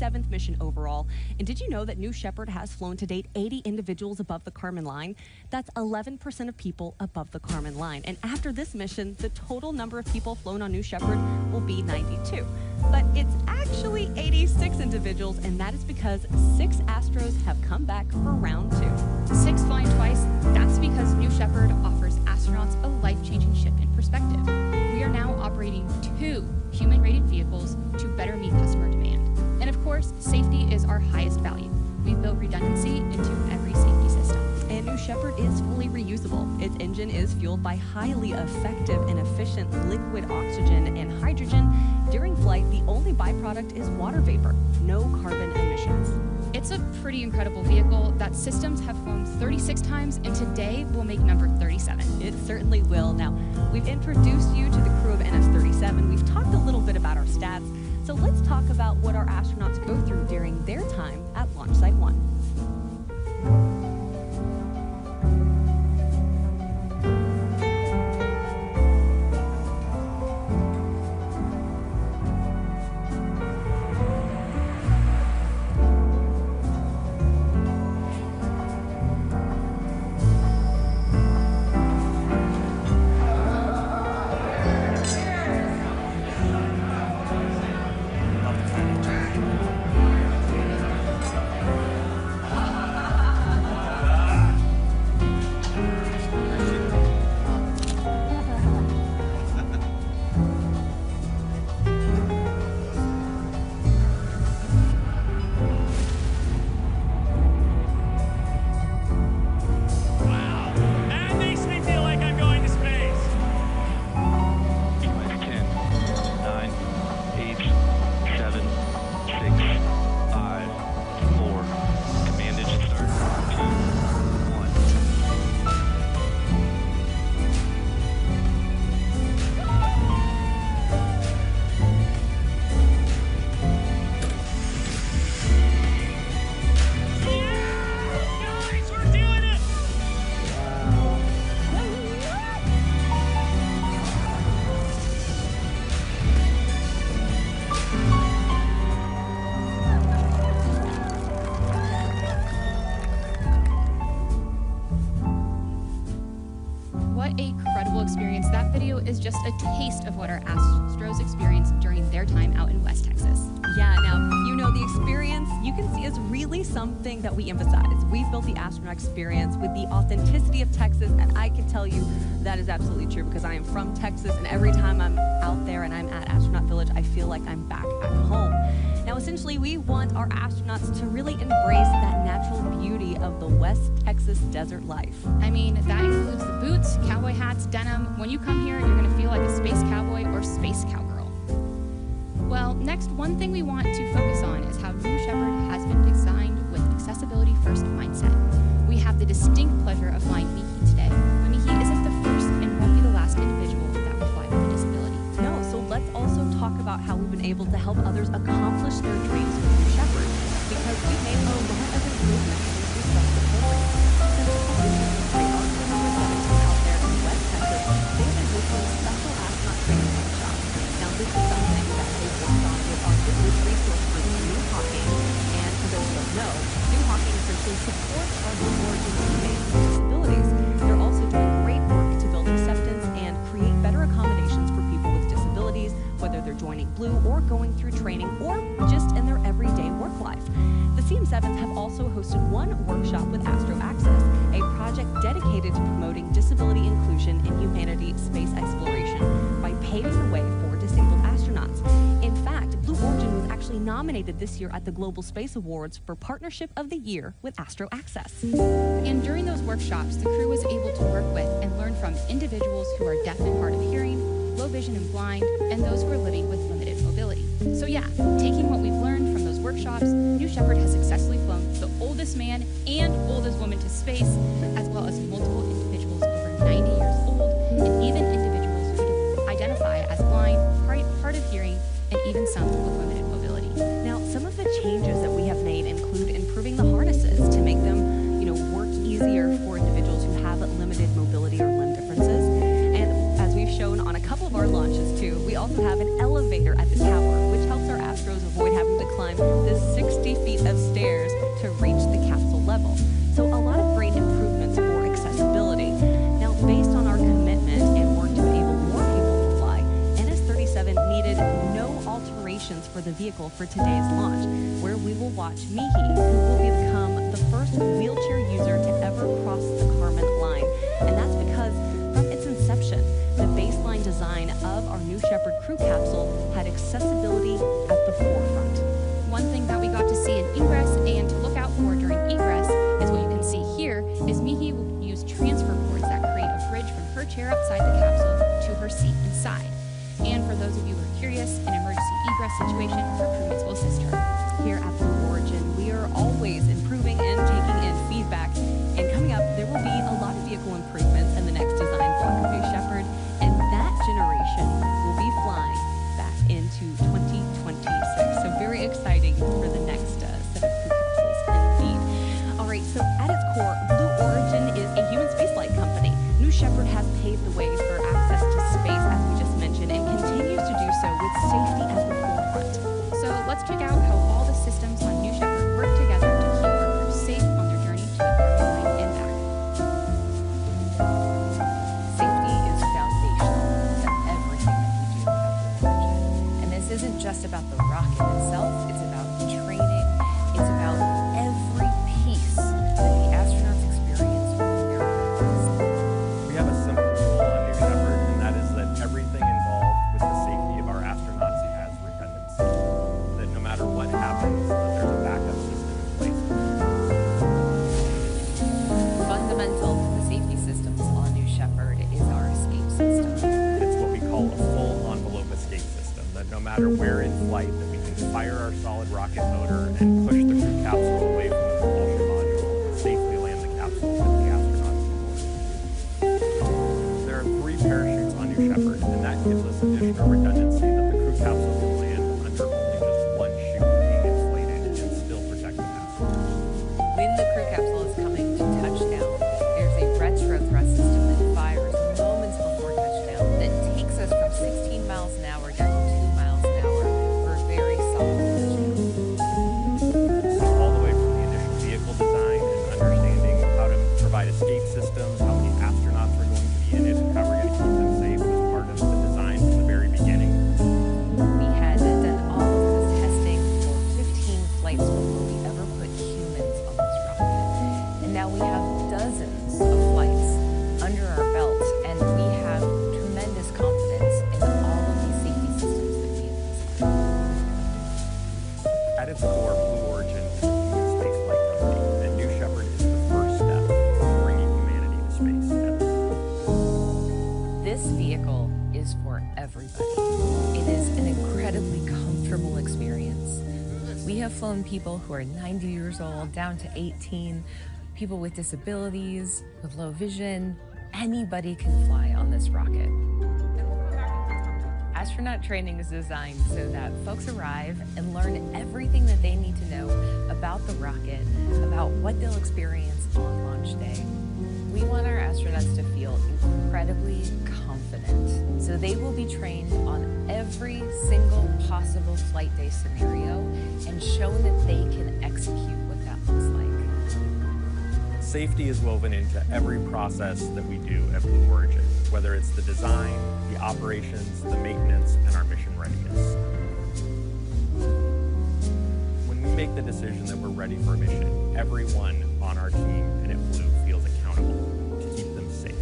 7th mission overall. And did you know that New Shepard has flown to date 80 individuals above the Kármán line? That's 11% of people above the Kármán line. And after this mission, the total number of people flown on New Shepard will be 92. But it's actually 86 individuals, and that is because 6 Astros have come back for round 2. 6 flying twice, that's because New Shepard offers astronauts a life-changing shift in perspective. We are now operating 2 human-rated vehicles to better meet customer demand. And of course, safety is our highest value. We've built redundancy into every safety system. And New Shepard is fully reusable. Its engine is fueled by highly effective and efficient liquid oxygen and hydrogen. During flight, the only byproduct is water vapor, no carbon emissions. It's a pretty incredible vehicle that systems have flown 36 times, and today will make number 37. It certainly will. Now, we've introduced you to the crew of NS-37. We've talked a little bit about our stats. So let's talk about what our astronauts go through during their time at Launch Site 1. Experience. That video is just a taste of what our Astros experienced during their time out in West Texas. Yeah, now, you know, the experience you can see is really something that we emphasize. We've built the astronaut experience with the authenticity of Texas, and I can tell you that is absolutely true because I am from Texas, and every time I'm out there and I'm at Astronaut Village, I feel like I'm back at home. Now, essentially, we want our astronauts to really embrace that natural beauty of the West Texas desert life. I mean, that includes the boots, cowboy hats, denim. When you come here, you're going to feel like a space cowboy or space cowgirl. Well, next, one thing we want to focus on is how New Shepard has been designed with accessibility-first mindset. We have the distinct pleasure of flying Michi today, but Michi isn't the first and won't be the last individual that will fly with a disability. No, so let's also talk about how we've been able to help others accomplish their dreams with New Shepard, because we've made a lot of improvements since we started the program. Since they are the number 17 out there in West Texas, they've been hosting special astronaut training workshops. Now, this is something that they've worked on with our business resource group, New Hawking. And for those who don't know, New Hawking essentially supports our blue-origin teammates with disabilities. They're also doing great work to build acceptance and create better accommodations for people with disabilities, whether they're joining Blue or going through training or just in their everyday work life. The CM7s have also hosted one workshop with Astro Access, a project dedicated to promoting disability inclusion in humanity space exploration by paving the way for disabled astronauts. In fact, Blue Origin was actually nominated this year at the Global Space Awards for Partnership of the Year with Astro Access. And during those workshops, the crew was able to work with and learn from individuals who are deaf and hard of hearing, low vision and blind, and those who are living with limited mobility. So yeah, taking what we've learned from those workshops, New Shepard has successfully flown the oldest man and oldest woman to space, as well as multiple individuals over 90 years old, and even individuals who identify as blind, hard of hearing, and even some with limited mobility. Now, some of the changes that we have made include improving the harnesses to make them, work easier for individuals who have limited mobility or limb differences. And as we've shown on a couple of our launches too, we also have an elevator at the tower, which helps our astros avoid having to climb this vehicle for today's launch, where we will watch Michi, who will become the first wheelchair user to ever cross the Kármán line. And that's because from its inception, the baseline design of our New Shepard crew capsule had accessibility at the forefront. One thing that we got to see in ingress and to look out for during egress is what you can see here is Michi will use transfer boards that create a bridge from her chair outside the capsule to her seat inside. And for those of you who are curious, in an emergency egress situation, her crewmates will assist her. Here at Blue Origin, we are always improving and taking in feedback. And coming up, there will be a lot of vehicle improvements in the next design block of New Shepard, and that generation will be flying back into 2026. So very exciting for the next set of crew capsules indeed. All right, so at its core, Blue Origin is a human spaceflight company. New Shepard has paved the way for access to space, as we just mentioned, and continues to do so with safety at the forefront. So let's check out how all the systems on New Shepard work together to keep our crew safe on their journey to the Kármán line and back. Safety is foundational to everything that we do at Blue Origin. And this isn't just about the rocket itself, it's about training, it's about every piece that the astronauts experience when they're on. We have a simple rule on New Shepard, and that is that everything involved with the safety of our astronauts has redundancy. That no matter what happens, that there's a backup system in place. Fundamental to the safety systems on New Shepard is our escape system. It's what we call a full envelope escape system, that no matter where in flight, that we can fire our solid rocket motor and push the crew capsule away from the propulsion module and safely land the capsule with the astronauts aboard. There are 3 parachutes on New Shepard, and that gives us additional redundancy that the crew capsule will land under only just one chute being inflated and still protect the passengers. When the crew capsule is coming to touchdown, there's a retro thrust system that fires moments before touchdown that takes us from 16 miles an hour down to 2 miles an hour for a very solid position. All the way from the initial vehicle design and understanding how to provide escape systems, how many astronauts are going to be in it, and how we're going to keep them safe was part of the design from the very beginning. We had done all of this testing for 15 flights before we ever put humans on this rocket. And now we have dozens of flights under our belt, and we have tremendous confidence in all of these safety systems that we have designed. At its core, Blue Origin is a human spaceflight company, and New Shepard is the first step in bringing humanity to space. This vehicle is for everybody. It is an incredibly comfortable experience. We have flown people who are 90 years old down to 18, people with disabilities, with low vision. Anybody can fly on this rocket. Astronaut training is designed so that folks arrive and learn everything that they need to know about the rocket, about what they'll experience on launch day. We want our astronauts to feel incredibly confident. So they will be trained on every single possible flight day scenario and shown that they can execute what that looks like. Safety is woven into every process that we do at Blue Origin, whether it's the design, the operations, the maintenance, and our mission readiness. When we make the decision that we're ready for a mission, everyone on our team and at Blue feels accountable to keep them safe.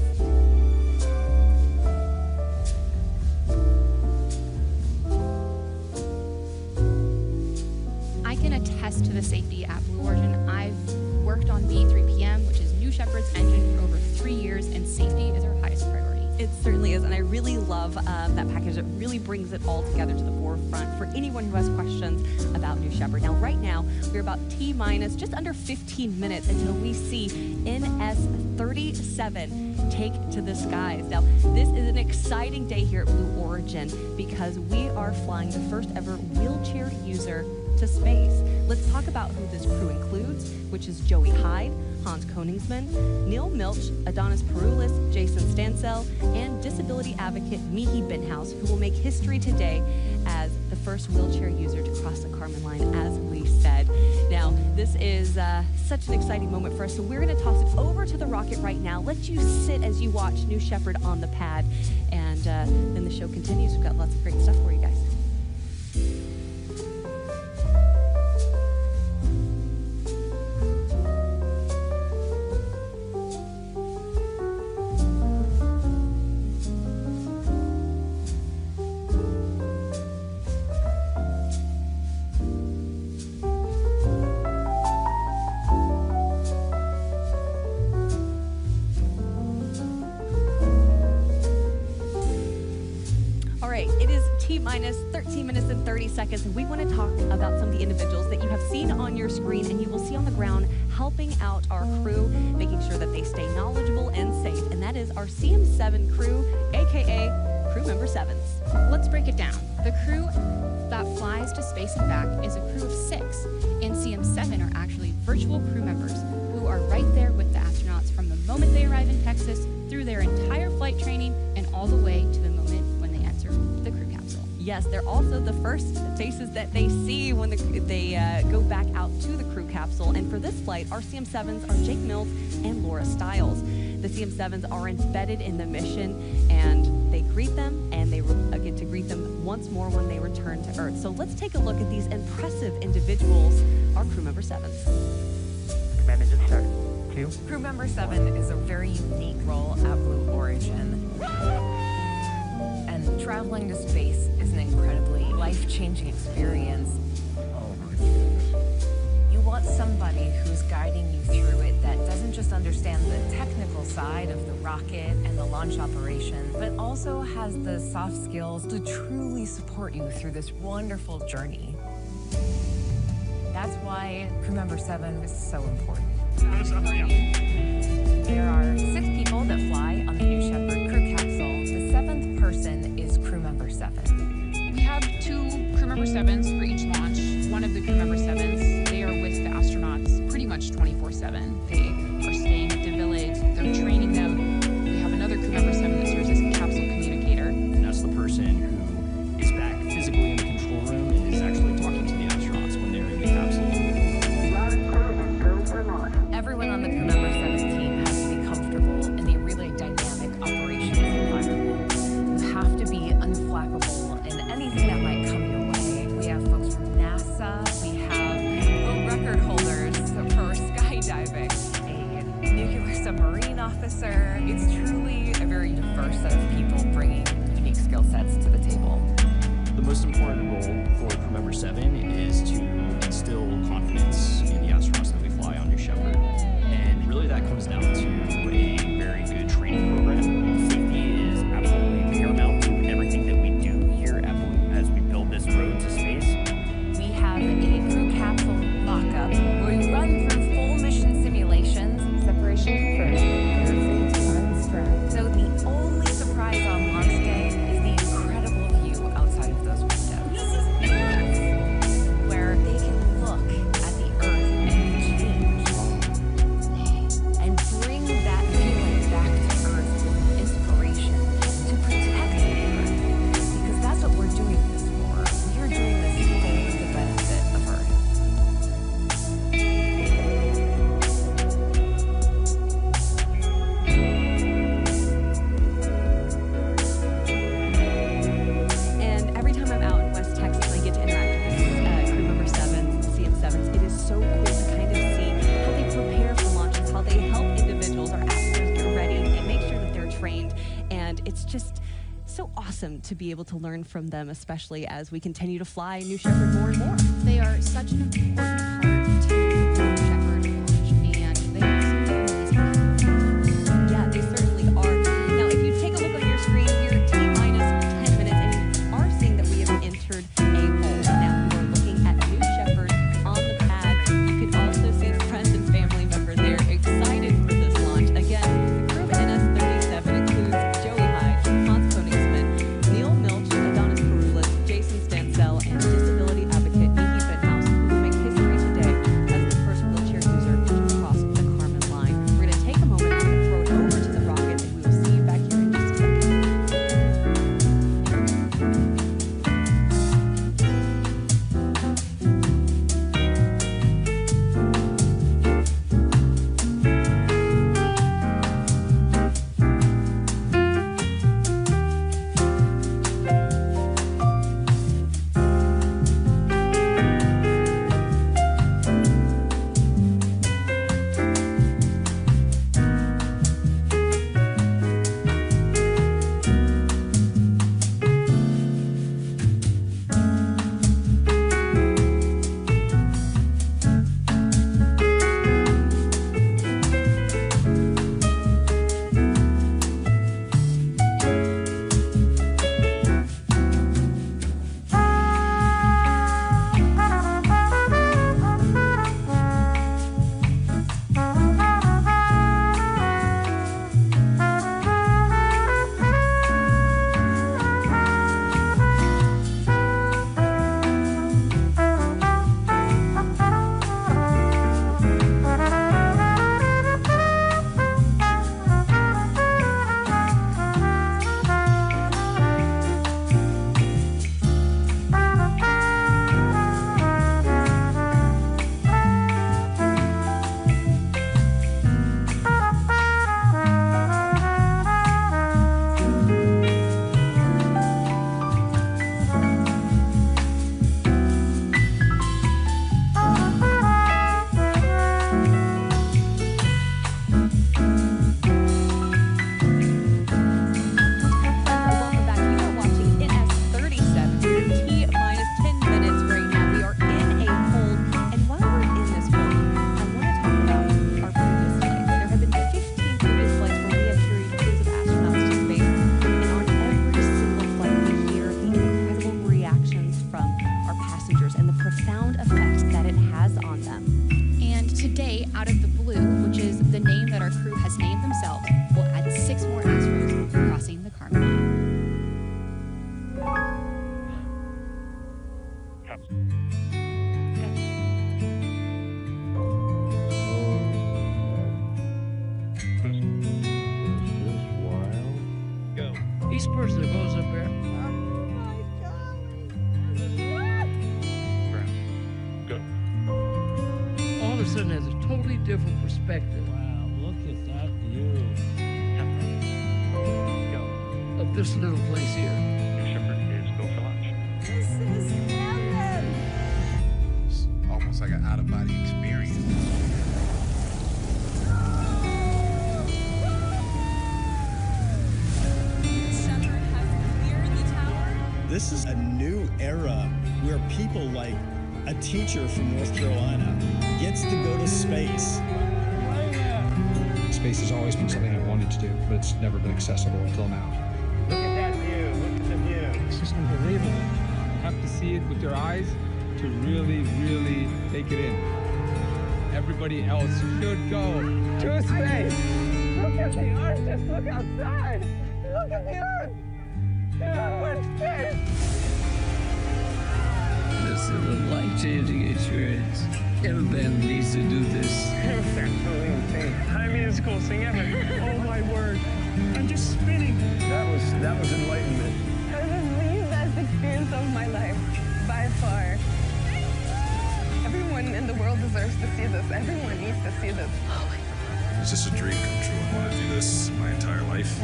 I can attest to the safety at Blue Origin. I've worked on B3PM, which is New Shepard's engine, for over 3 years, and safety is our highest priority. It certainly is, and I really love that package. It really brings it all together to the forefront for anyone who has questions about New Shepard. Now, right now, we're about T-minus just under 15 minutes until we see NS-37 take to the skies. Now, this is an exciting day here at Blue Origin because we are flying the first ever wheelchair user to space. Let's talk about who this crew includes, which is Joey Hyde, Hans Koningsman, Neil Milch, Adonis Peroulis, Jason Stansell, and disability advocate Michi Benthaus, who will make history today as the first wheelchair user to cross the Kármán line, as we said. Now, this is such an exciting moment for us, so we're going to toss it over to the rocket right now. Let you sit as you watch New Shepard on the pad, and then the show continues. We've got lots of great stuff for you guys. T-minus 13 minutes and 30 seconds, and we want to talk about some of the individuals that you have seen on your screen and you will see on the ground helping out our crew, making sure that they stay knowledgeable and safe, and that is our CM7 crew, aka crew member 7s. Let's break it down. The crew that flies to space and back is a crew of 6, and CM7 are actually virtual crew members who are right there with the astronauts from the moment they arrive in Texas through their entire flight training and all the way to the moment when they enter the crew capsule. Yes, they're also the first faces that they see when they go back out to the crew capsule. And for this flight, our CM7s are Jake Mills and Laura Stiles. The CM7s are embedded in the mission, and they greet them, and they get to greet them once more when they return to Earth. So let's take a look at these impressive individuals, our crew member 7s. Command engine start. 2. Crew member 7 is a very unique role at Blue Origin. And traveling to space is an incredibly life-changing experience. Oh my goodness. You want somebody who's guiding you through it that doesn't just understand the technical side of the rocket and the launch operation, but also has the soft skills to truly support you through this wonderful journey. That's why crew member 7 is so important. There are 6 people that fly on the New Shepard crew capsule. The 7th person is crew member 7. We have 2 crew member 7s for each launch. One of the crew member 7s, they are with the astronauts pretty much 24/7. They are staying at the village, they're training them. We have another crew member 7 that serves as a capsule communicator. And that's the person who is back physically in the control room and is actually talking to the astronauts when they're in the capsule. Everyone on the crew member 7 team has to be comfortable in a really dynamic operations environment. You have to be unflappable in anything that might come your way. We have folks from NASA, we have world record holders for skydiving, a nuclear submarine officer. It's truly a very diverse set of people bringing unique skill sets to the table. The most important role for crew member 7 is to instill confidence in the astronauts that we fly on New Shepard. And really that comes down to a very good training program. Safety is absolutely paramount to everything that we do here at Blue as we build this road to space. We have a crew capsule lockup where we run through full mission simulations. Separation confirmed. You're free to unstrap. So the only surprise on launch day is the incredible view outside of those windows, where they can look at the Earth and change and bring that feeling back to Earth with inspiration to protect the Earth, because that's what we're doing this for. We're doing this for the benefit of Earth. And every time I'm out in West Texas and I get to interact with these crew member 7s, CM7s, it is so cool to kind of see how they prepare for launches, how they help individuals or astronauts get ready and make sure that they're trained. And it's just so awesome to be able to learn from them, especially as we continue to fly New Shepard more and more. They are such an important part to the New Shepard launch, and they are so amazing. Yeah, they certainly are. Now, if you take a look on your screen, we're at T-minus 10 minutes, and you are seeing that we have entered a hole. Now, we are looking at New Shepard on the pad. You can also see friends and family members there excited for this launch. Again, the crew of NS-37 includes Joey Hyde, Hans Koenigsmann, Neil Milch, Adonis Peroulis, Jason Stansell, and disability advocate Michi Benthaus, who will make history Finally, Out of the Blue, which is the name that our crew has named themselves, will add 6 more Astros crossing the Kármán line. Each person that goes up there. Go. All of a sudden has a totally different perspective. Wow, look at that view. Go. Of this little place here. Shepard is go for launch. This is heaven! It's almost like an out-of-body experience. Shepard has cleared the tower. This is a new era where people like a teacher from North Carolina gets to go to space. Space has always been something I've wanted to do, but it's never been accessible until now. Look at that view. Look at the view. It's just unbelievable. You have to see it with your eyes to really, really take it in. Everybody else should go to space. Look at the Earth. Just look outside. Look at the Earth. We're in space. This is a life-changing experience. Everybody needs to do this. It's absolutely insane. I mean, it's the coolest thing ever. Oh my word. I'm just spinning. That was enlightenment. This is the best experience of my life, by far. Everyone in the world deserves to see this. Everyone needs to see this. Oh my God. It's just a dream come true. I want to do this my entire life.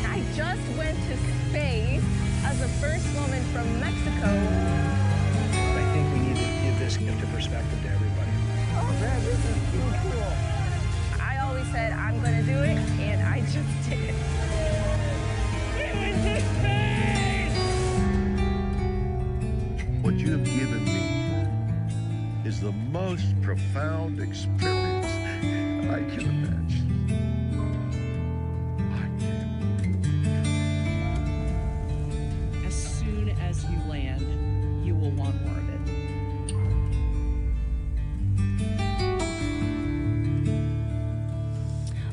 I just went to space as the first woman from Mexico. I think we need to give this into perspective to everybody. Oh man, this is so cool. I always said I'm gonna do it, and I just did it. We went to space! What you have given me is the most profound experience I can imagine. As soon as you land, you will want more of it.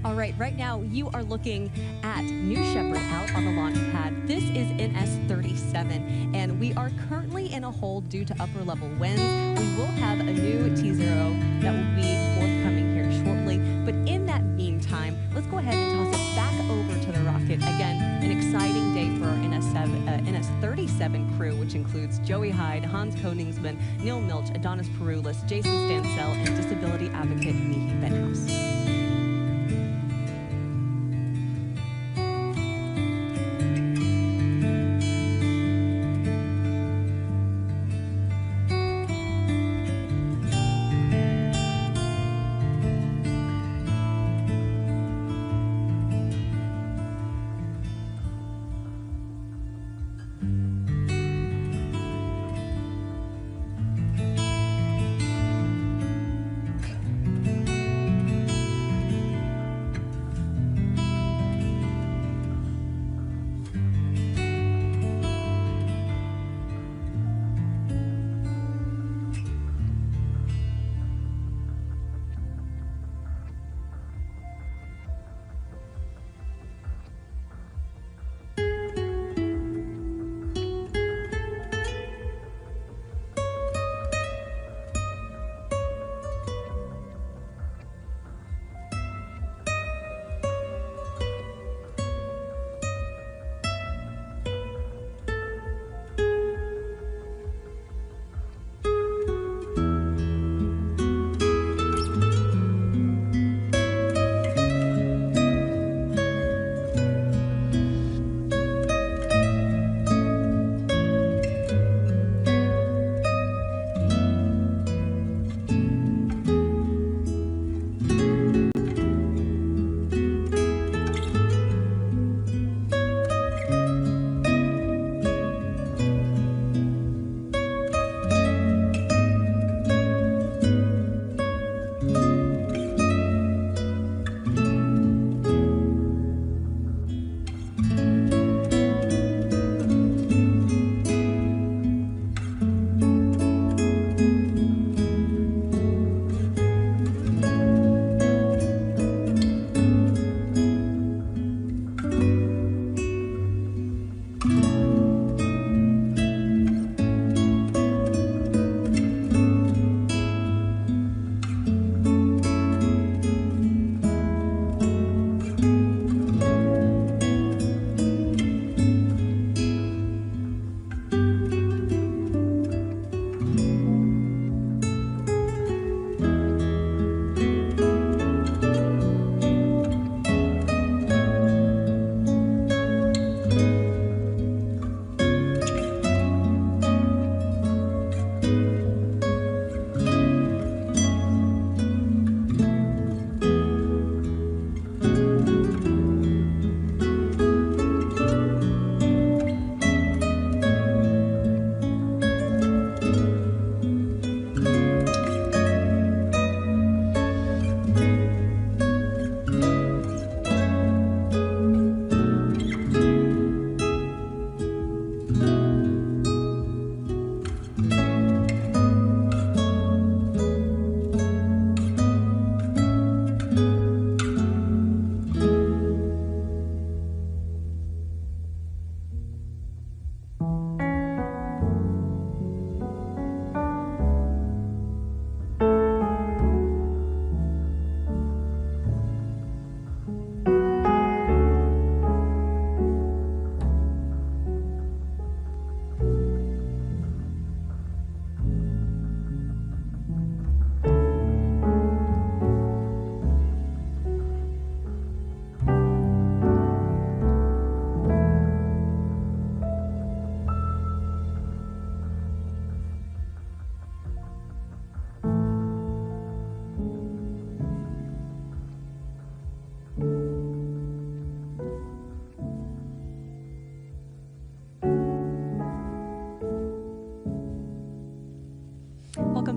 All right, right now you are looking at New Shepard out on the launch pad. This is NS-37, and we are currently in a hold due to upper level winds. We will have a new T0 that will be forthcoming here shortly. But in that meantime, let's go ahead and toss it back over to the rocket. Again, an exciting day for our NS-37 crew, which includes Joey Hyde, Hans Koningsman, Neil Milch, Adonis Peroulis, Jason Stansell, and disability advocate Michi Benthaus.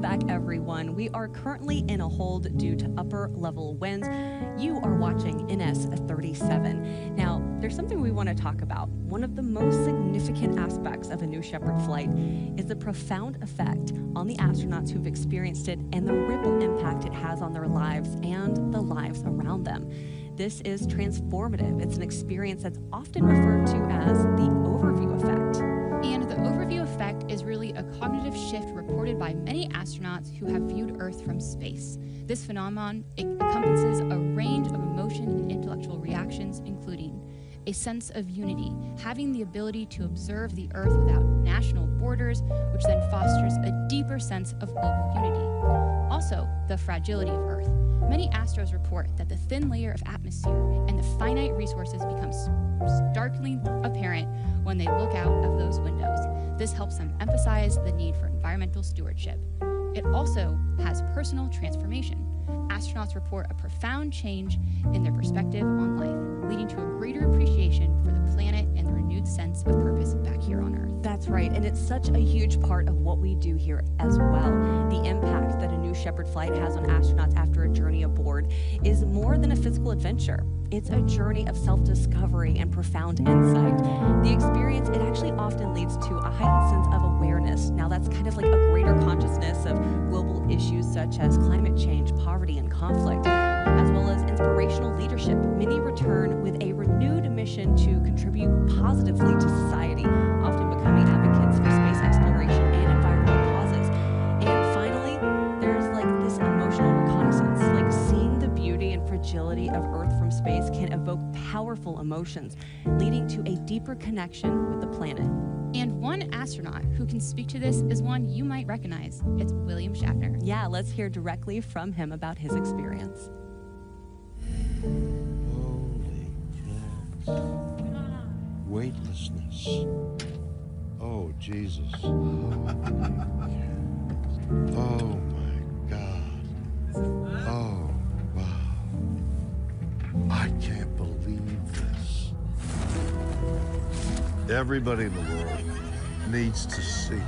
back, everyone. We are currently in a hold due to upper level winds. You are watching NS-37. Now, there's something we want to talk about. One of the most significant aspects of a New Shepard flight is the profound effect on the astronauts who've experienced it and the ripple impact it has on their lives and the lives around them. This is transformative. It's an experience that's often referred to as the overview effect. And the overview effect is really a cognitive shift reported by many astronauts who have viewed Earth from space. This phenomenon encompasses a range of emotion and intellectual reactions, including a sense of unity, having the ability to observe the Earth without national borders, which then fosters a deeper sense of global unity. Also, the fragility of Earth. Many astros report that the thin layer of atmosphere and the finite resources become starkly apparent when they look out of those windows. This helps them emphasize the need for environmental stewardship. It also has personal transformation. Astronauts report a profound change in their perspective on life, leading to a greater appreciation for the planet and the renewed sense of purpose back here on Earth. That's right, and it's such a huge part of what we do here as well. The impact that a New Shepard flight has on astronauts after a journey aboard is more than a physical adventure. It's a journey of self-discovery and profound insight. The experience, it actually often leads to a heightened sense of awareness. Now that's kind of like a greater consciousness of global issues such as climate change, poverty, and conflict, as well as inspirational leadership. Many return with a renewed mission to contribute positively to society, often becoming advocates for space exploration and environmental causes. And finally, there's like this emotional reconnaissance, like seeing the beauty and fragility of Earth from space can evoke powerful emotions, leading to a deeper connection with the planet. And one astronaut who can speak to this is one you might recognize. It's William Shatner. Yeah, let's hear directly from him about his experience. Holy cow. Weightlessness. Oh, Jesus. Oh, my God. Oh, wow. I can't believe this. Everybody in the world needs to see.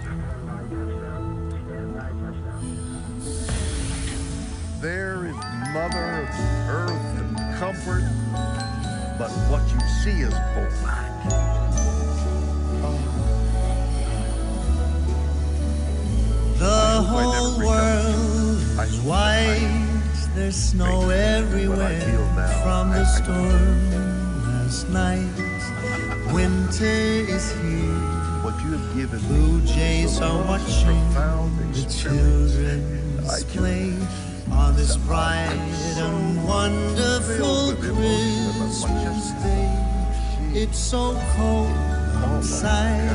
There is Mother Earth and comfort, but what you see is black. The whole world is white, there's snow everywhere from the storm last night. Winter is here, what you have given blue jays are watching the children's play on this bright and wonderful Christmas day. It's so cold outside,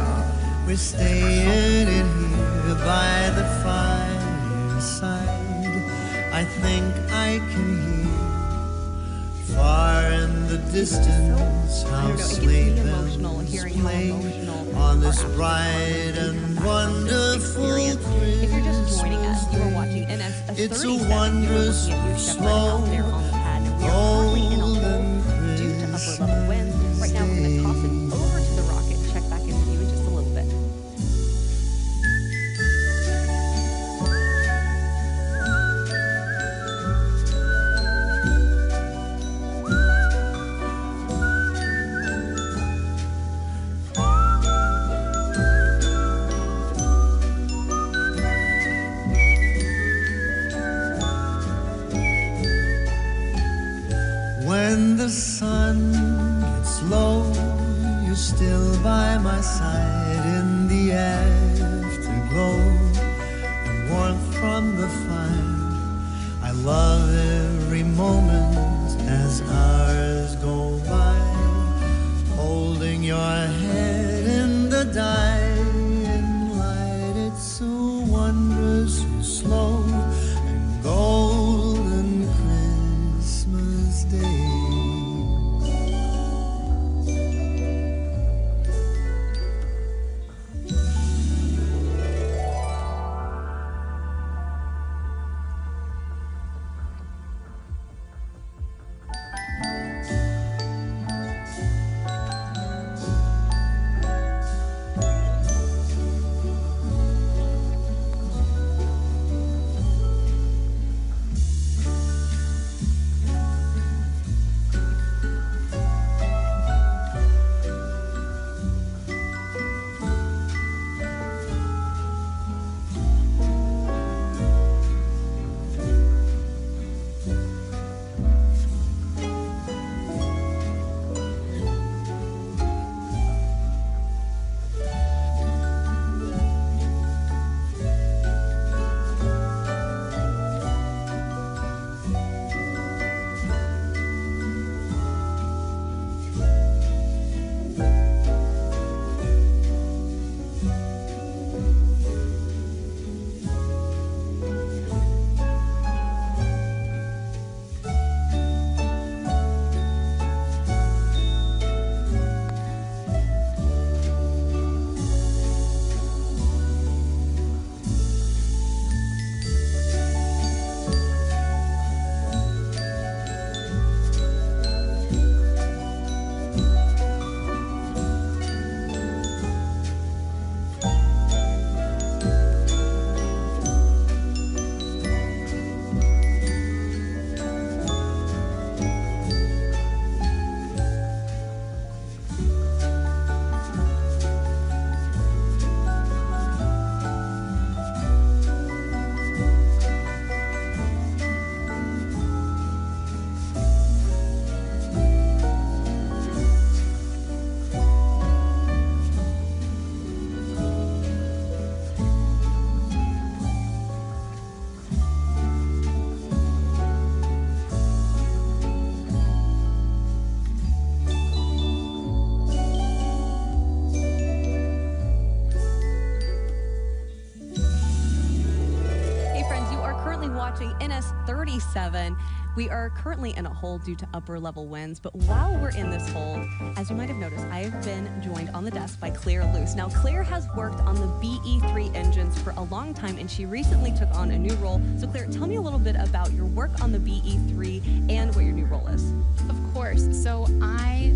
we're staying in here by the fireside. I think I can hear far in the distance how sleigh bells play on this bright and wonderful Christmas. If you're just joining us, you are watching NS-37. It's a wondrous, slow, golden due to upper level winds. Right now, we're going to toss it over to the rocket. Check back in with you in just a little bit. When the sun gets low, you're still by my side in the afterglow and warmth from the fire. I love every moment as hours go by, holding your head in the dying light. It's so wondrous and slow and golden Christmas Day. watching NS-37. We are currently in a hole due to upper level winds, but while we're in this hole, as you might have noticed, I have been joined on the desk by Claire Luce. Now, Claire has worked on the BE-3 engines for a long time, and she recently took on a new role. So Claire, tell me a little bit about your work on the BE-3 and what your new role is. Of course. So I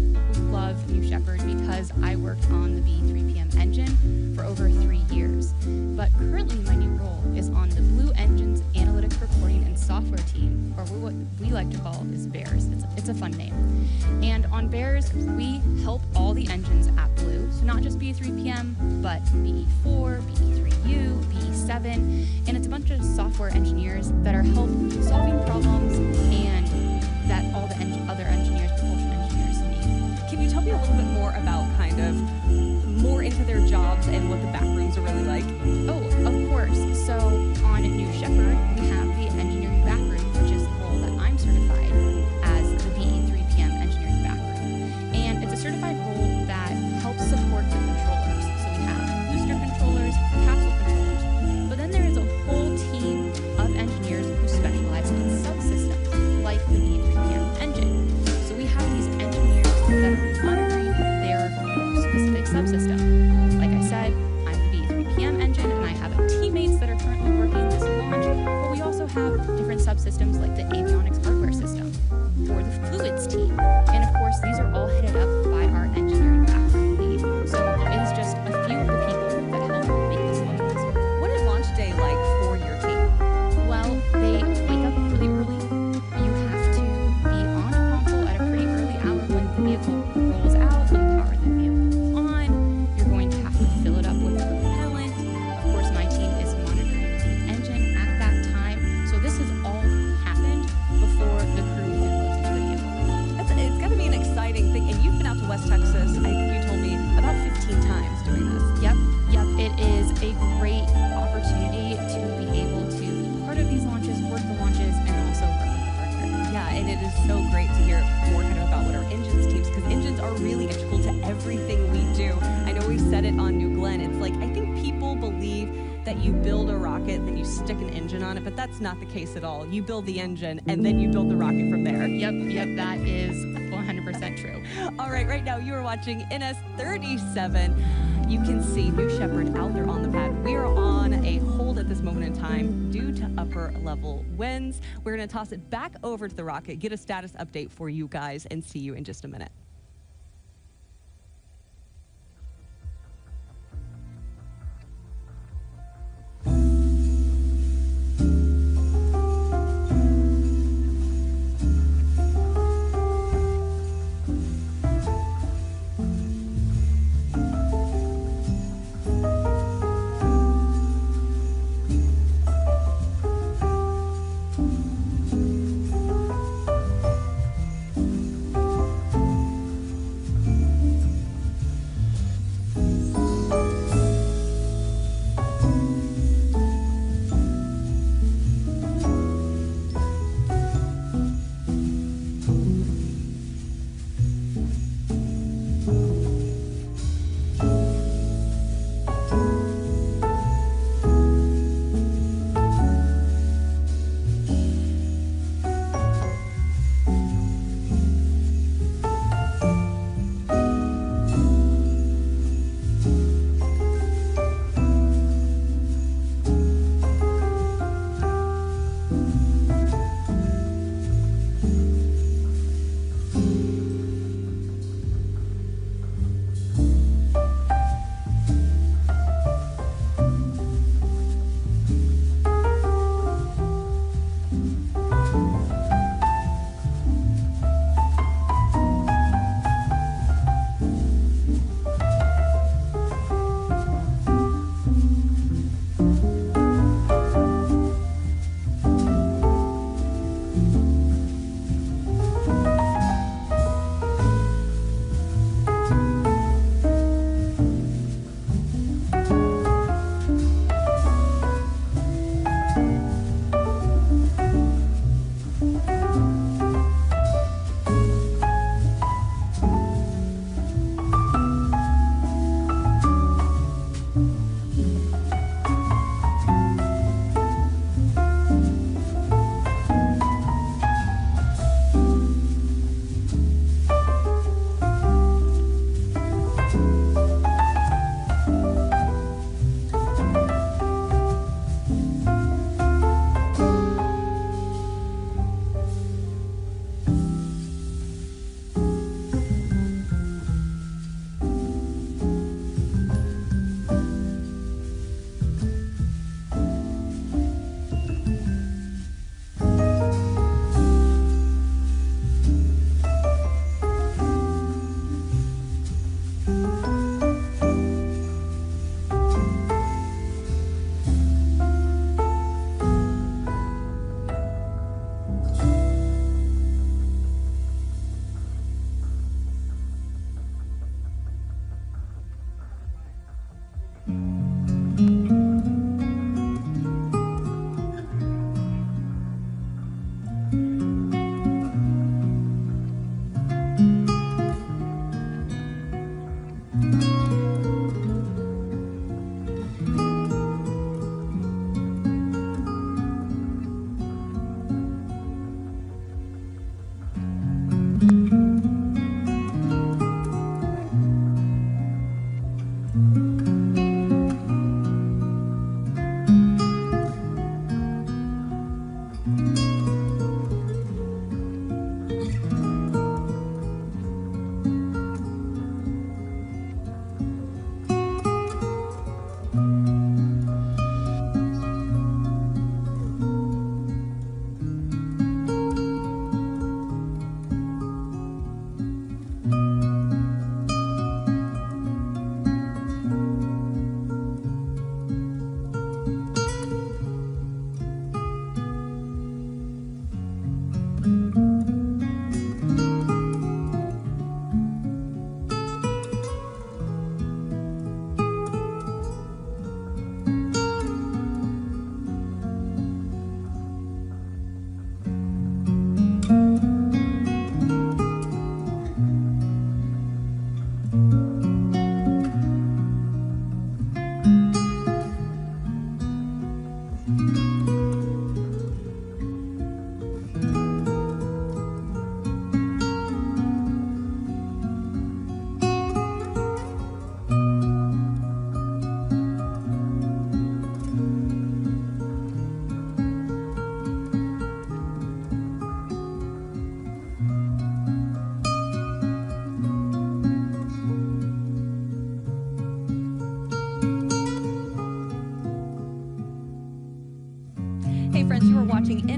love New Shepard because I worked on the BE-3PM engine for over 3 years. But currently my new role is on the Blue Engines Analytics Reporting and Software team, or what we like to call is BEARS. It's a fun name. And on BEARS, we help all the engines at Blue, so not just BE-3PM, but BE-4, BE-3U, BE-7, and it's a bunch of software engineers that are helping solving problems and that all the other engineers, propulsion engineers need. Can you tell me a little bit more about kind of more into their jobs and what the back rooms are really like? Oh, of course. So on New Shepard, we have the engineering back room, which is the role that I'm certified as the BE-3PM engineering back room. And it's a certified role that helps support the controllers. So we have booster controllers, capsule controllers, but then there is a whole team of engineers who specialize in subsystems, like the BE-3PM engine. So we have these engineers that are monitoring their specific subsystem. Like I said, I'm the BE-3PM engine, and I have teammates that are currently working this launch, but we also have different subsystems like the avionics hardware system or the fluids team. And of course, these are all headed up by our engineering background lead. So it is just a few of the people that help make this launch possible. What is launch day like for your team? Well, they wake up really early. You have to be on console at a pretty early hour when the vehicle rolls out, when you power the vehicle on. You're going to have to fill it up with propellant. Of course, my team is monitoring the engine at that time. So this has all happened before the crew even loads into the vehicle. It's got to be an exciting thing. And you've been out to West Texas, I think you told me, about 15 times doing this. Yep. It is a great opportunity to be able to be part of these launches, work the launches, and also work with the hardware. Yeah, and it is so great to hear more kind of about what our engines teams, because engines are really integral to everything we do. I know we said it on New Glenn. It's like, I think people believe that you build a rocket, then you stick an engine on it, but that's not the case at all. You build the engine, and then you build the rocket from there. Yep, that is 100% true. All right now you are watching NS-37. You can see New Shepard out there on the pad. We are on a hold at this moment in time due to upper level winds. We're going to toss it back over to the rocket, get a status update for you guys, and see you in just a minute.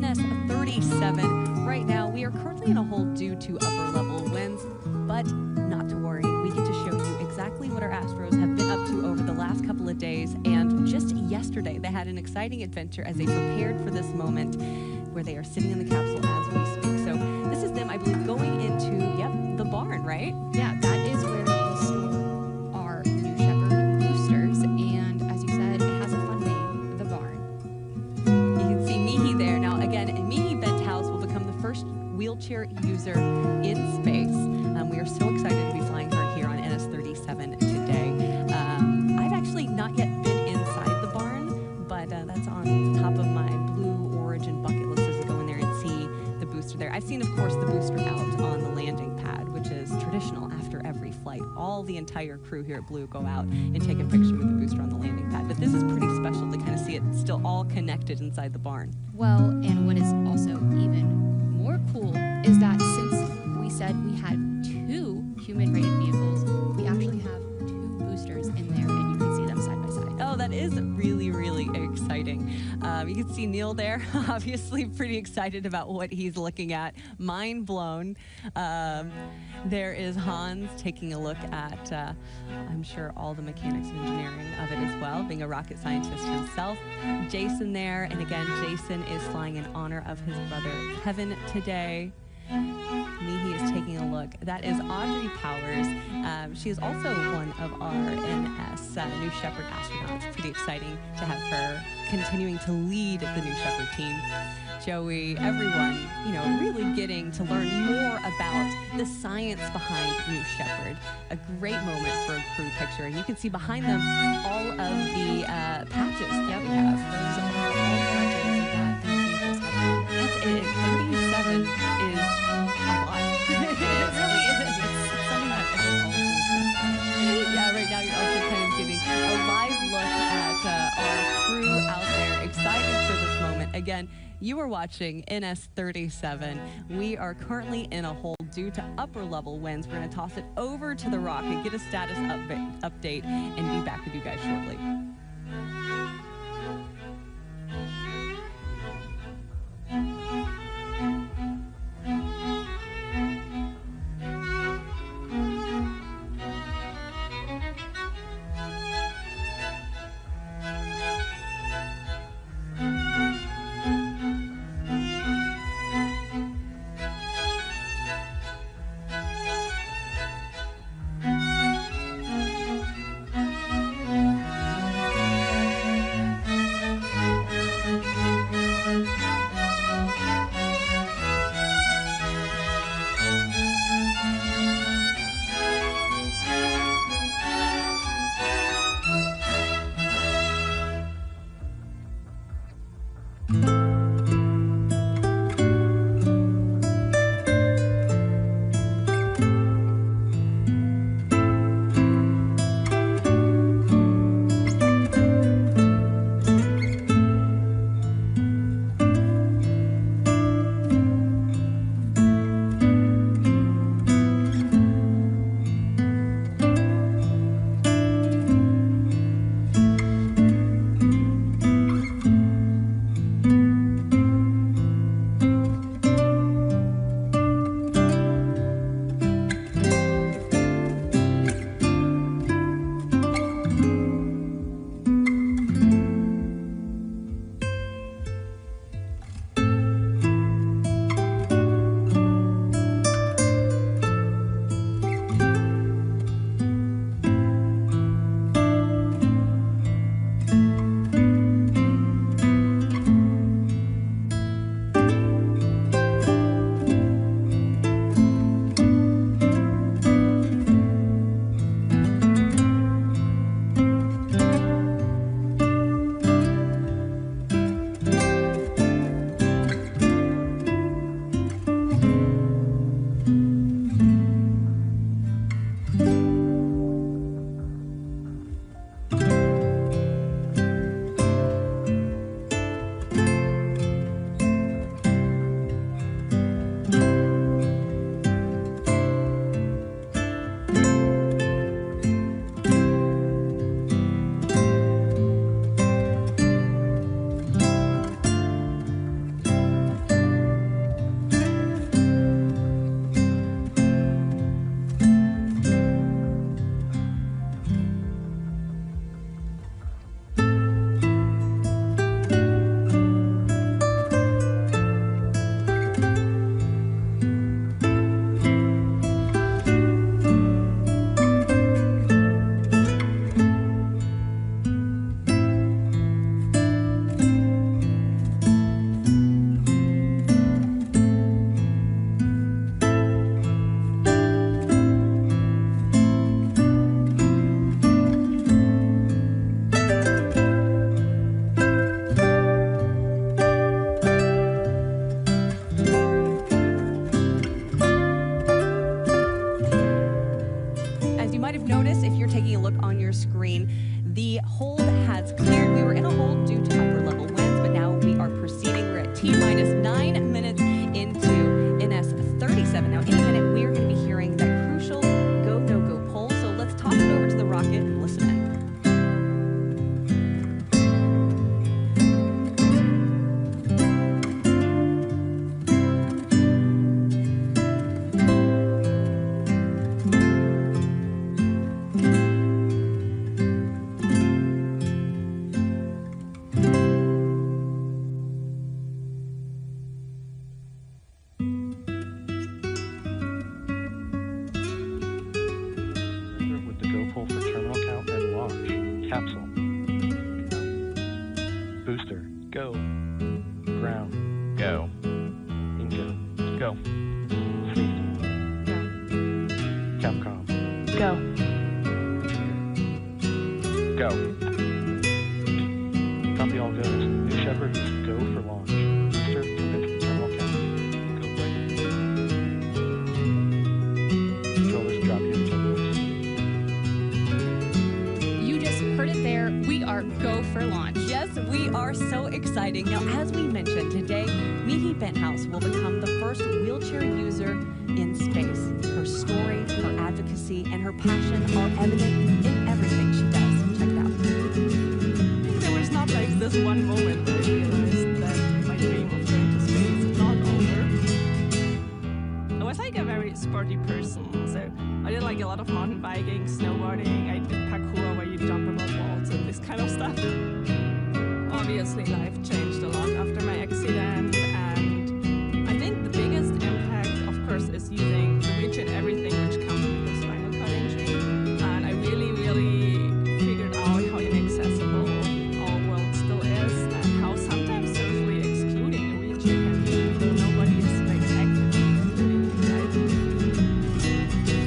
NS-37. Right now, we are currently in a hold due to upper level winds, but not to worry. We get to show you exactly what our Astros have been up to over the last couple of days. And just yesterday, they had an exciting adventure as they prepared for this moment where they are sitting in the capsule as we speak. So this is them, I believe, going into, the barn, right? Yeah, that is where we store our New Shepard boosters. And as you said, it has a fun name, the barn. You can see Michi there. Now, again, Michi Benthaus will become the first wheelchair user in space. We are so excited to be flying her here on NS-37 today. I've actually not yet been inside the barn, but that's on the top of my Blue Origin bucket list is to go in there and see the booster there. I've seen, of course, the booster out on the landing pad, which is traditional after every flight. All the entire crew here at Blue go out and take a picture with the booster on the landing pad. But this is pretty special to kind of see it still all connected inside the barn. Well, and what is also even more cool is that since we said we had 2 human-rated vehicles, we actually have 2 boosters in there, and you can see them side by side. Oh, that is really, really exciting. You can see Neil there, obviously pretty excited about what he's looking at. Mind blown. There is Hans taking a look at, I'm sure, all the mechanics and engineering of it as well, being a rocket scientist himself. Jason there, and again, Jason is flying in honor of his brother Kevin today. Michi is taking a look. That is Audrey Powers. She is also one of our NS New Shepard astronauts. Pretty exciting to have her continuing to lead the New Shepard team. Joey, everyone, really getting to learn more about the science behind New Shepard. A great moment for a crew picture. And you can see behind them all of the patches that we have. Those are all patches that the vehicles have. That's it. 37 is a lot. It really is. It's something that yeah, right now you're also kind of getting a live look at our crew out there, excited for this moment. Again, you are watching NS-37. We are currently in a hold due to upper level winds. We're going to toss it over to the rocket, get a status update, and be back with you guys shortly. Go. Inca. Go. Fleet. Capcom. Go. Go. Copy all goes. New Shepard, go for launch. Booster, commit terminal count. Go quick. Controllers, drop your controllers. You just heard it there. We are go for launch. Yes, we are so exciting. Now, as we mentioned today, Michi Benthaus will become the first wheelchair user in space. Her story, her advocacy, and her passion are evident in everything she does. Check it out. There was not like this one moment where I realized that my dream of going to space is not over. I was like a very sporty person, so I did like a lot of mountain biking, snowboarding, I did parkour where you jump above walls and this kind of stuff. Obviously life changed a lot after my accident, and I think the biggest impact, of course, is using the reach and everything which comes with the spinal cord injury. And I really figured out how inaccessible our world still is, and how sometimes socially excluding a wheelchair can be, though nobody is like actively excluding you, right?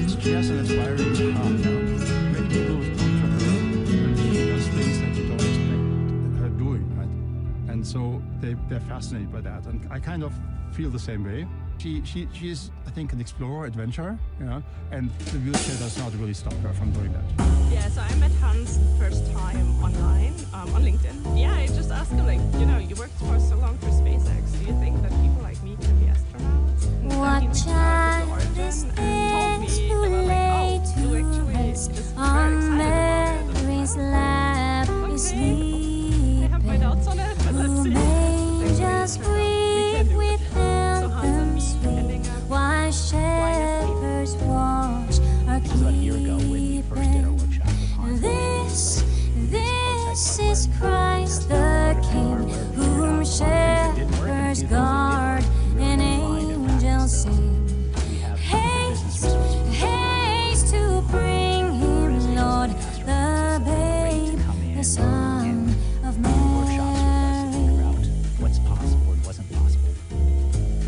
It's just an inspiring path now. Many people come to her and she does things that you don't expect her doing, right? And so they're fascinated by that, and I kind of feel the same way. She's, I think, an explorer, adventurer, and the wheelchair does not really stop her from doing that. Yeah, so I met Hans the first time online, on LinkedIn. Yeah, I just asked him, like, you worked for so long for SpaceX. Do you think that people like me can be astronauts? And What then he child reached is out to the origin and this told who me, lay you actually is very on excited about Mary's lap is it. I have my doubts on it, but let's see. just weep with anthems sweet, while shepherds watch our keeping. This is Christ the King, whom shepherds guard and angels sing. Haste to bring him, Lord, the babe, the Son of Mary. What's possible and wasn't possible.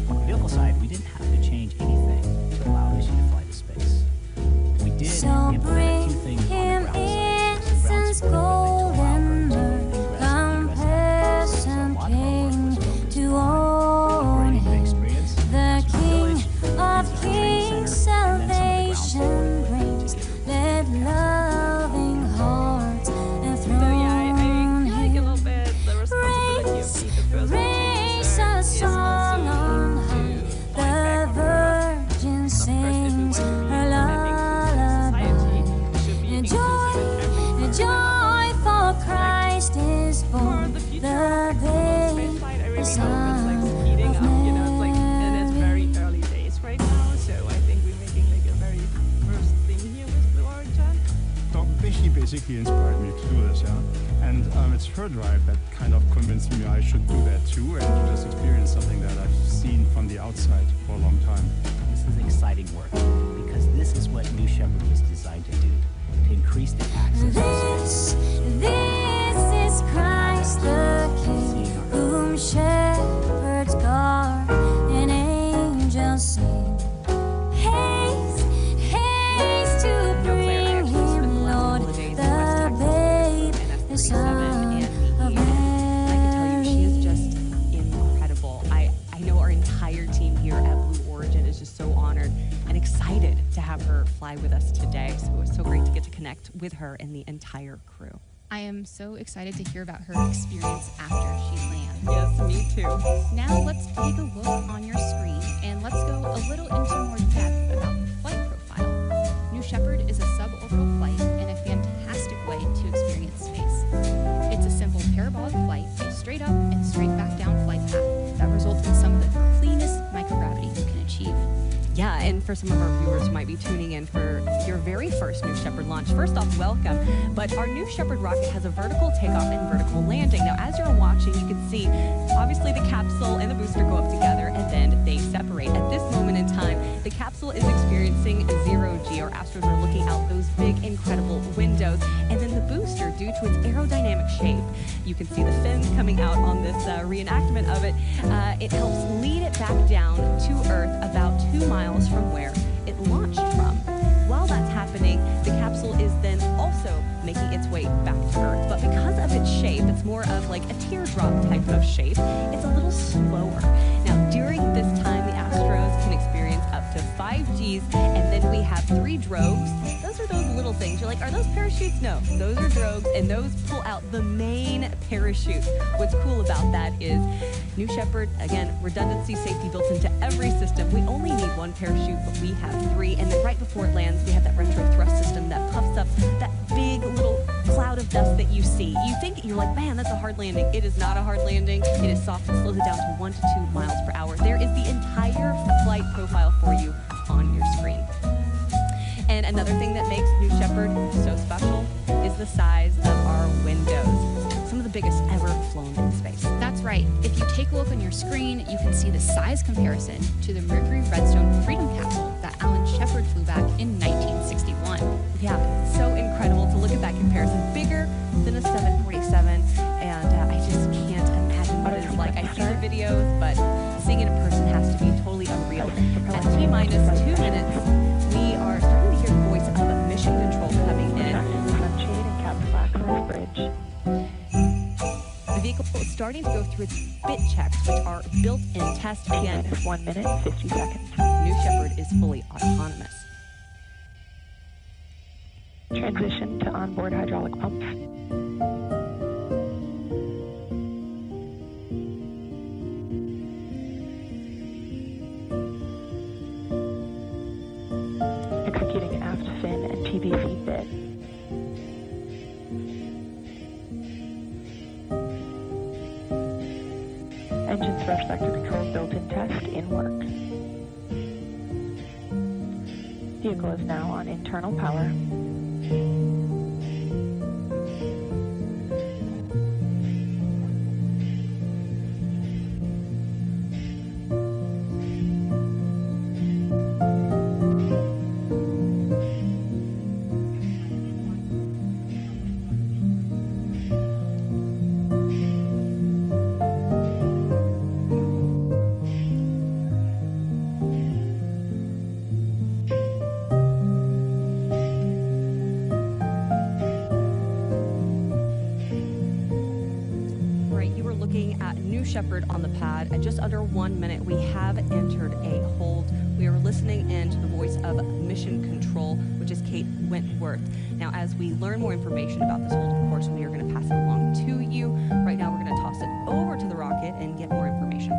On the vehicle side, we didn't have to change anything to allow Michi to fly to space. We did So implement a bring few things on him the ground side. incense, gold, and myrrh, compassion came to own him. The King of Kings, salvation brings, let loving hearts enthrone him. Raise a song on high, the Virgin sings her lullaby. Joy, for Christ is born, the babe, the Son of Mary. And it's very early days right now, so I think we're making like a very first thing here with Blue Origin. She basically inspired me to do this, and it's her drive that kind of convinced me I should do that too, and to just experience something that I've seen from the outside for a long time. This is exciting work because this is what New Shepard was designed to do, to increase the access to space. This is Christ the King, whom shepherds guard and angels sing. Haste to bring him, Lord, the babe, the Son of Mary. I can tell you, she is just incredible. I know our entire team here at Blue Origin is just so honored and excited to have her fly with us today. So it was so great to get to connect with her and the entire crew. I am so excited to hear about her experience after she lands. Yes, me too. Now let's take a look on your screen and let's go a little into more depth about the flight profile. New Shepard is a suborbital flight and a fantastic way to experience space. It's a simple parabolic flight, a straight up and straight back down flight path that results in some of the cleanest microgravity you can achieve. Yeah, and for some of our viewers who might be tuning in for your very first New Shepard launch, first off, welcome. But our New Shepard rocket has a vertical takeoff and vertical landing. Now, as you're watching, you can see, obviously, the capsule and the booster go up together, and then they separate. At this moment in time, the capsule is experiencing zero-G. Our astros are looking out those big, incredible windows. And then the booster, due to its aerodynamic shape, You can see the fins coming out on this reenactment of it. It helps lead it back down to Earth about 2 miles from where it launched from. While that's happening, the capsule is then also making its way back to Earth. But because of its shape, it's more of like a teardrop type of shape, it's a little slower. Now, during this time, the Astros can experience up to 5 Gs, and then we have 3 drogues. Those are those little things. You're like, are those parachutes? No, those are drogues, and those pull out the main parachute. What's cool about that is New Shepard, again, redundancy safety built into every system. We only need 1 parachute, but we have 3. And then right before it lands, we have that retro thrust system that puffs up that big little cloud of dust that you see. You think, you're like, man, that's a hard landing. It is not a hard landing. It is soft. It slows it down to 1 to 2 miles per hour. There is the entire flight profile for you on your screen. And another thing that makes New Shepard so special is the size of our windows. Some of the biggest ever flown in space. That's right. If you take a look on your screen, you can see the size comparison to the Mercury Redstone Freedom capsule that Alan Shepard flew back in 1961. Yeah, so incredible to look at that comparison. Bigger than a 747, and I just can't imagine what it is like. I see the videos, but seeing it in person has to be totally unreal. At T-minus 2 minutes, we are starting to hear the voice of mission control coming in. The vehicle is starting to go through its bit checks, which are built-in tests. Again, 1 minute, 50 seconds. New Shepard is fully autonomous. Transition to onboard hydraulic pumps. Executing aft fin and TBC bit. Engine thrust vector control built-in test in work. Vehicle is now on internal power. Shepard on the pad. At just under 1 minute, we have entered a hold. We are listening in to the voice of mission control, which is Kate Wentworth. Now, as we learn more information about this hold, of course, we are going to pass it along to you. Right now, we're going to toss it over to the rocket and get more information.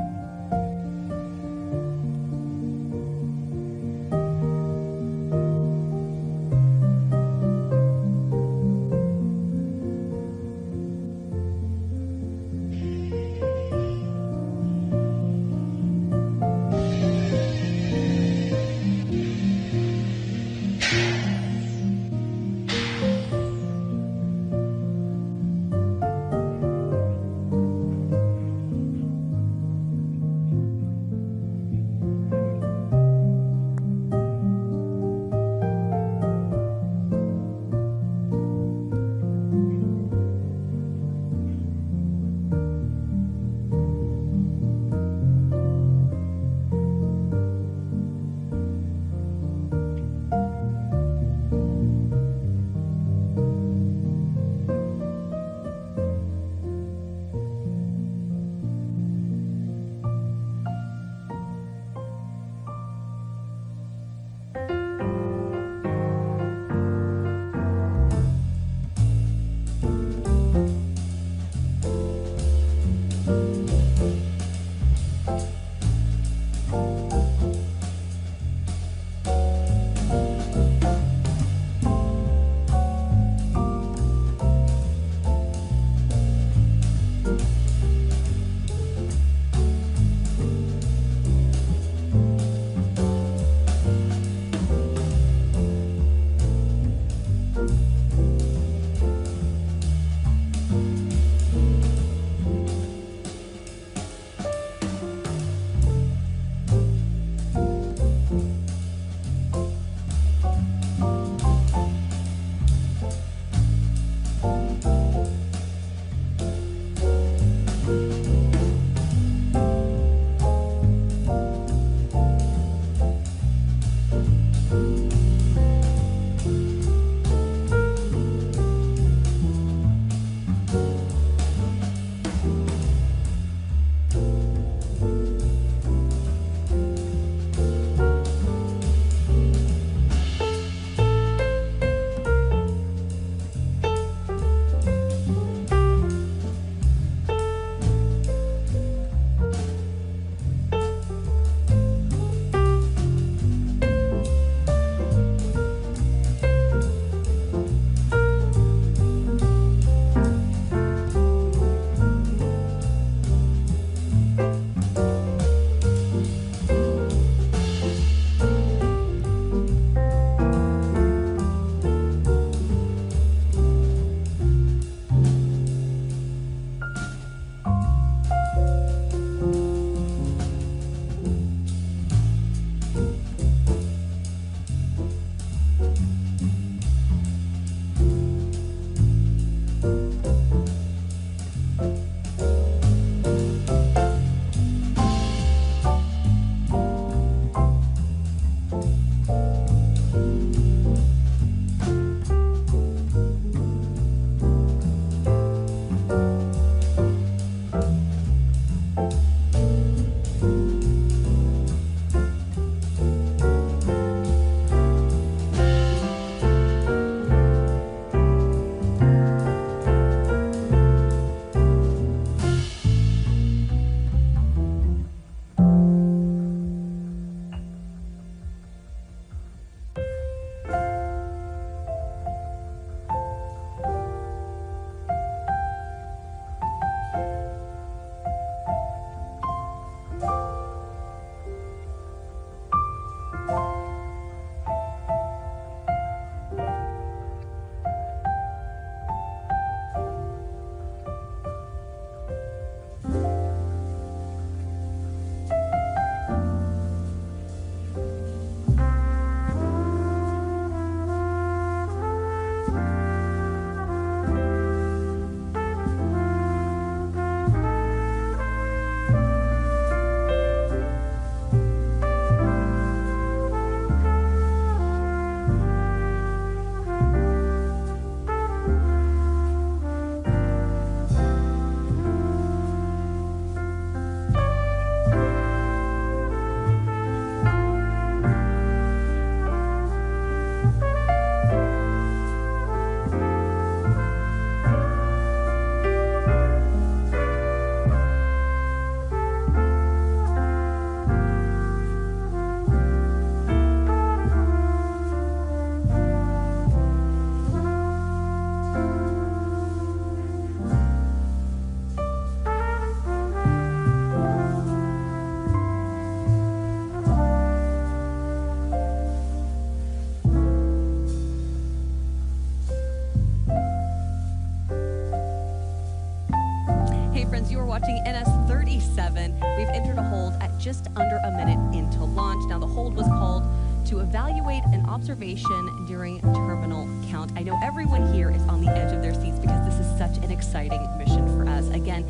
just under a minute into launch. Now, the hold was called to evaluate an observation during terminal count. I know everyone here is on the edge of their seats because this is such an exciting mission for us. Again,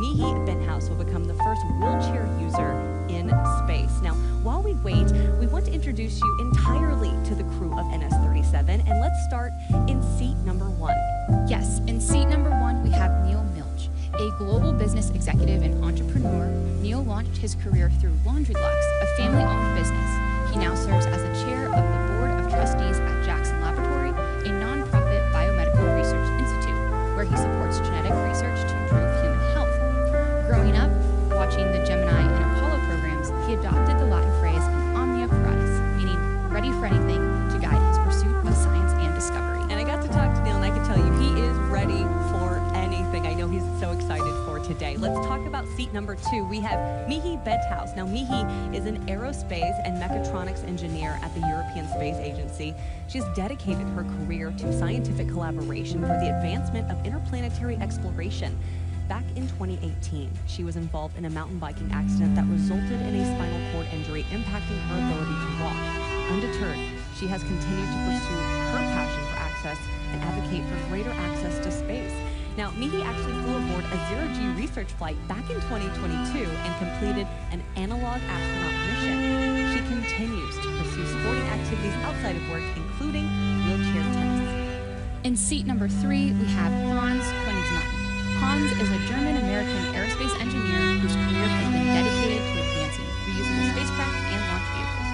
Michi Benthaus will become the first wheelchair user in space. Now, while we wait, we want to introduce you entirely to the crew of NS-37, and let's start in seat number 1. Yes, in seat number 1, we have Neil Milch. A global business executive and entrepreneur, Neil launched his career through Laundry Lux, a family-owned business. He now serves as the chair of the board of trustees at Jackson Laboratory, a nonprofit biomedical research institute, where he supports genetic research to improve human health. Growing up, watching the Gemini and Apollo programs, he adopted the Latin phrase omnia paratus, meaning ready for anything to guide his pursuit of science and discovery. And I got to talk to Neil, and I can tell you he is ready for anything. I know he's so excited for today. Let's talk about seat number 2. We have Michi Benthaus. Now, Michi is an aerospace and mechatronics engineer at the European Space Agency. She has dedicated her career to scientific collaboration for the advancement of interplanetary exploration. Back in 2018, she was involved in a mountain biking accident that resulted in a spinal cord injury, impacting her ability to walk. Undeterred, she has continued to pursue her passion for access and advocate for greater access to space. Now, Michi actually flew aboard a zero-G research flight back in 2022 and completed an analog astronaut mission. She continues to pursue sporting activities outside of work, including wheelchair tennis. In seat number 3, we have Hans Königsmann. Hans is a German-American aerospace engineer whose career has been dedicated to advancing reusable spacecraft and launch vehicles,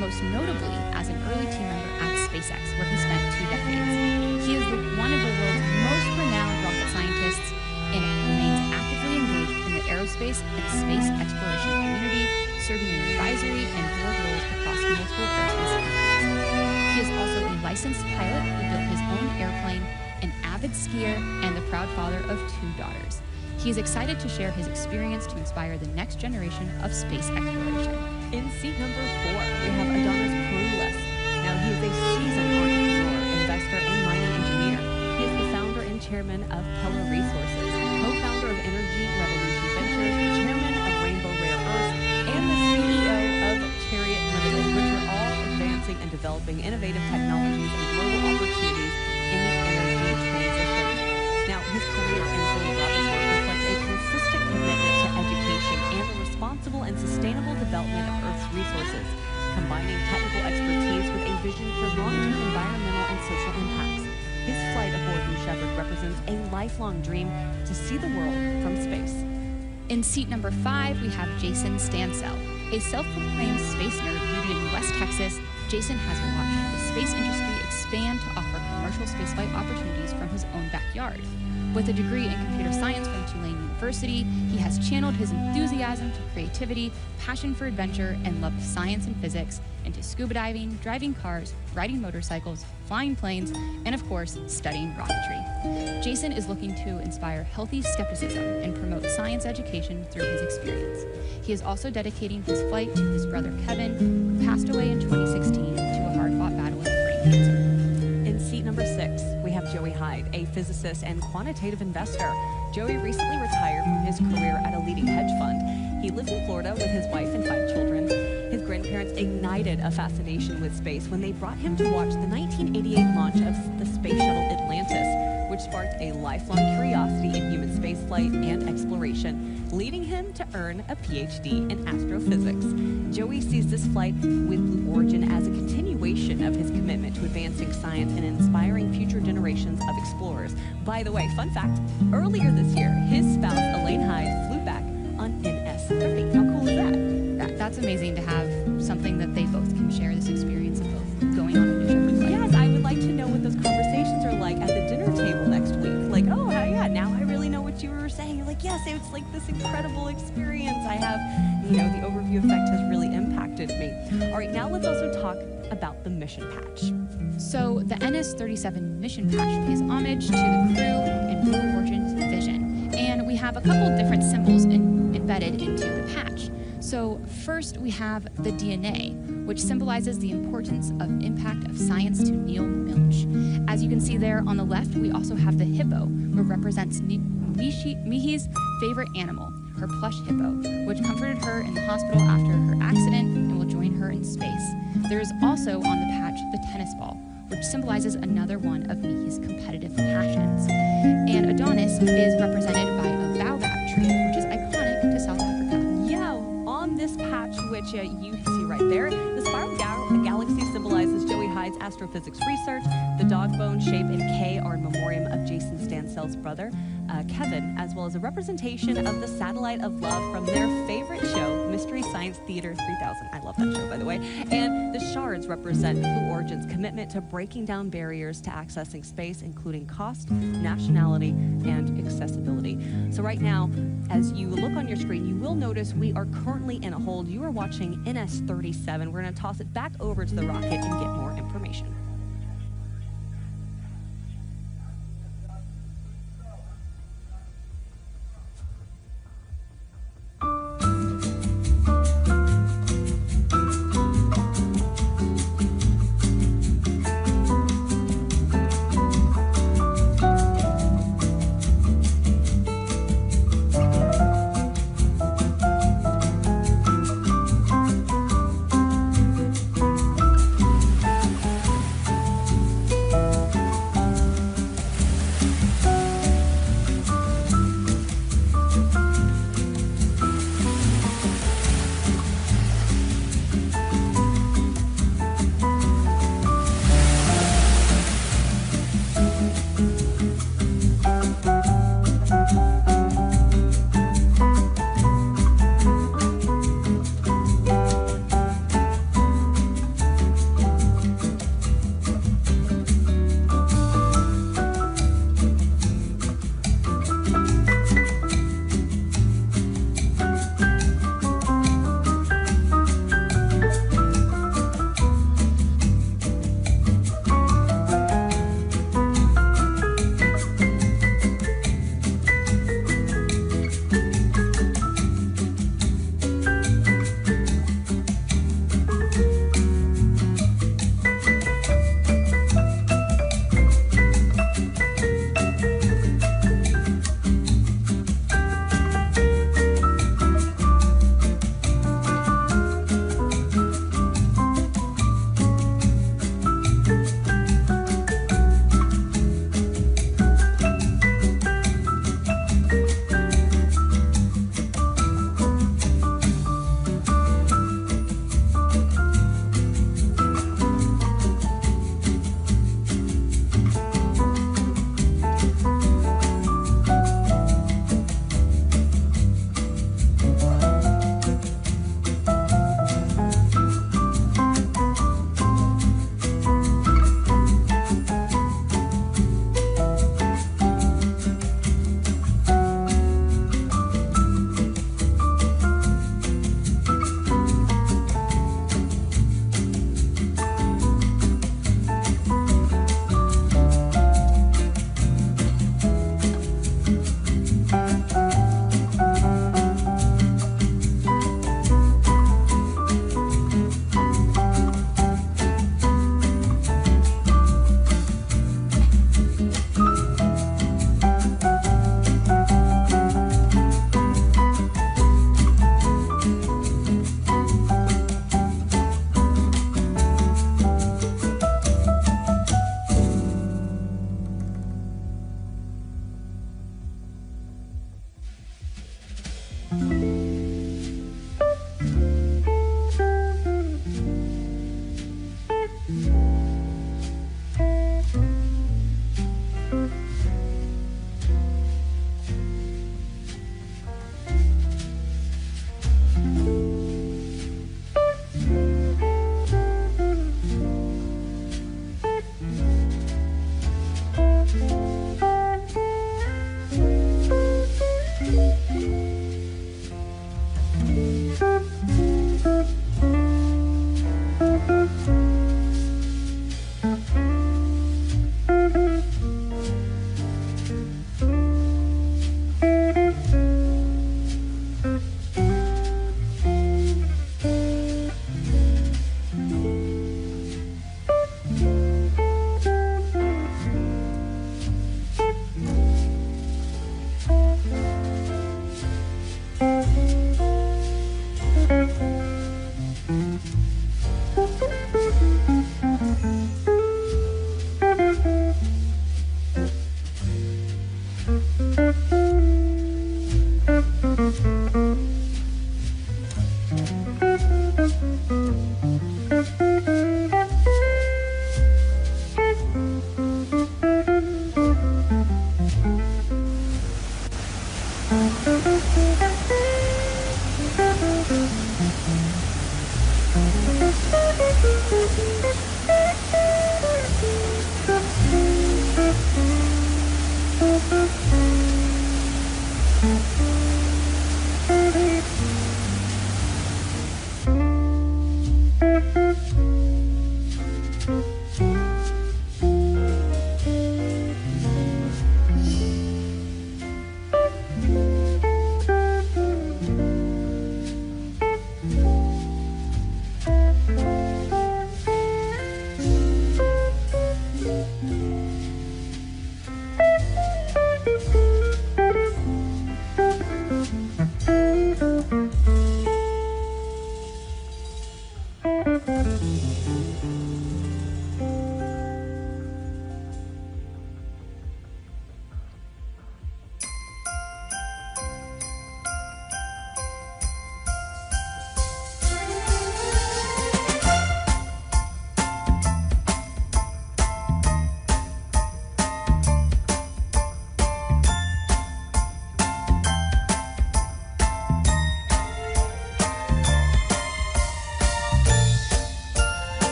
most notably as an early team member at SpaceX, where he spent 2 decades. He is one of the world's most renowned rocket scientists and remains actively engaged in the aerospace and space exploration community, serving in advisory and board roles across multiple aerospace companies. He is also a licensed pilot who built his own airplane, an avid skier, and the proud father of 2 daughters. He is excited to share his experience to inspire the next generation of space exploration. In seat number 4, we have Adonis Peroulas. Now, he is a seasoned entrepreneur, investor, and mining engineer. He is the founder and chairman of Pella Resources, co-founder of Energy Revolution Ventures, chairman of Rainbow Rare Earths, and the CEO of Chariot Limited, which are all advancing and developing innovative technologies and global opportunities in the energy transition. Now, his career in philanthropic work reflects a consistent commitment to education and the responsible and sustainable development of Earth's resources, combining technical expertise with a vision for long-term environmental and social impacts. His flight aboard New Shepard represents a lifelong dream to see the world from space. In seat number 5, we have Jason Stansell. A self-proclaimed space nerd rooted in West Texas, Jason has watched the space industry expand to offer commercial spaceflight opportunities from his own backyard. With a degree in computer science from Tulane University, he has channeled his enthusiasm to creativity, passion for adventure, and love of science and physics into scuba diving, driving cars, riding motorcycles, flying planes, and of course, studying rocketry. Jason is looking to inspire healthy skepticism and promote science education through his experience. He is also dedicating his flight to his brother Kevin, who passed away in 2016 to a hard-fought battle with brain cancer. In seat number 6, we have Joey Hyde, a physicist and quantitative investor. Joey recently retired from his career at a leading hedge fund. He lives in Florida with his wife and 5 children. His grandparents ignited a fascination with space when they brought him to watch the 1988 launch of the Space Shuttle Atlantis, which sparked a lifelong curiosity in human spaceflight and exploration, leading him to earn a PhD in astrophysics. Joey sees this flight with Blue Origin as a continuation of his commitment to advancing science and inspiring future generations of explorers. By the way, fun fact, earlier this year, his spouse, Elaine Hyde, flew back on NS-30. How cool is that? That's amazing to have something that they both can share, this experience of both going on a New Shepard flight. Yes, I would like to know what those conversations are like at the dinner table next week. Like, oh, yeah, now I really know what you were saying. You're like, yes, it's like this incredible experience I have. You know, the overview effect has really impacted me. All right, now let's also talk about the mission patch. So the NS-37 mission patch pays homage to the crew and Blue Origin's vision. And we have a couple different symbols embedded into the patch. So first we have the DNA, which symbolizes the importance of impact of science to Neil Milch. As you can see there on the left, we also have the hippo, which represents Michi's favorite animal. her plush hippo, which comforted her in the hospital after her accident and will join her in space. There is also on the patch the tennis ball, which symbolizes another one of Michi's competitive passions. And Adonis is represented by a baobab tree, which is iconic to South Africa. Yeah, on this patch, which you can see right there, the spiral galaxy symbolizes Joey Hyde's astrophysics research. The dog bone shape and K are in memoriam of Jason Stansell's brother, Kevin, as well as a representation of the satellite of love from their favorite show, Mystery Science Theater 3000. I love that show, by the way. And the shards represent Blue Origin's commitment to breaking down barriers to accessing space, including cost, nationality, and accessibility. So right now, as you look on your screen, you will notice we are currently in a hold. You are watching NS-37. We're going to toss it back over to the rocket and get more information.